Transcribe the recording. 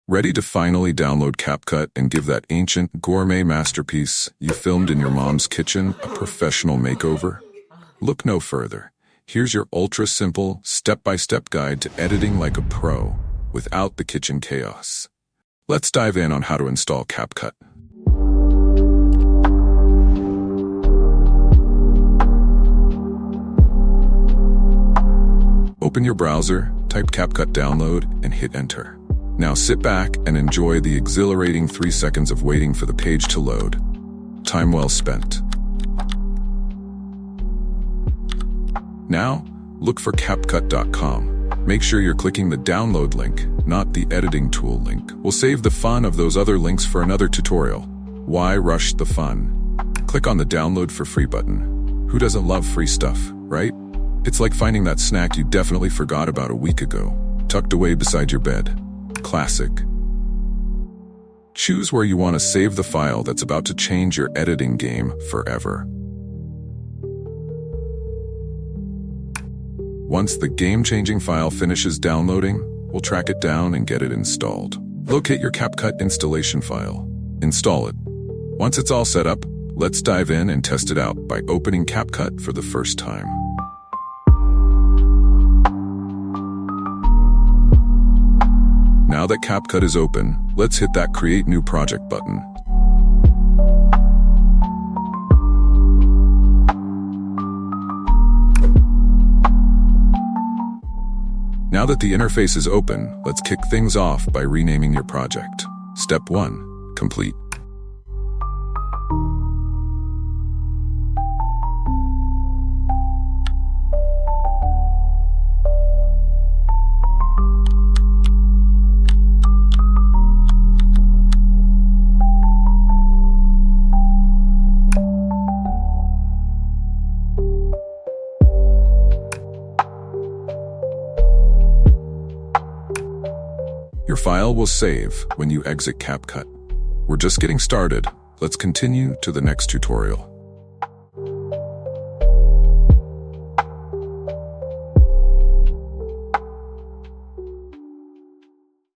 Ready to finally download CapCut and give that ancient gourmet masterpiece you filmed in your mom's kitchen a professional makeover? Look no further. Here's your ultra-simple, step-by-step guide to editing like a pro, without the kitchen chaos. Let's dive in on how to install CapCut. Open your browser, type CapCut download, and hit enter. Now sit back and enjoy the exhilarating 3 seconds of waiting for the page to load. Time well spent. Now, look for CapCut.com. Make sure you're clicking the download link, not the editing tool link. We'll save the fun of those other links for another tutorial. Why rush the fun? Click on the download for free button. Who doesn't love free stuff, right? It's like finding that snack you definitely forgot about a week ago, tucked away beside your bed. Classic. Choose where you want to save the file that's about to change your editing game forever. Once the game-changing file finishes downloading, we'll track it down and get it installed. Locate your CapCut installation file. Install it. Once it's all set up, let's dive in and test it out by opening CapCut for the first time. Now that CapCut is open, let's hit that Create New Project button. Now that the interface is open, let's kick things off by renaming your project. Step 1. Complete. Your file will save when you exit CapCut. We're just getting started. Let's continue to the next tutorial.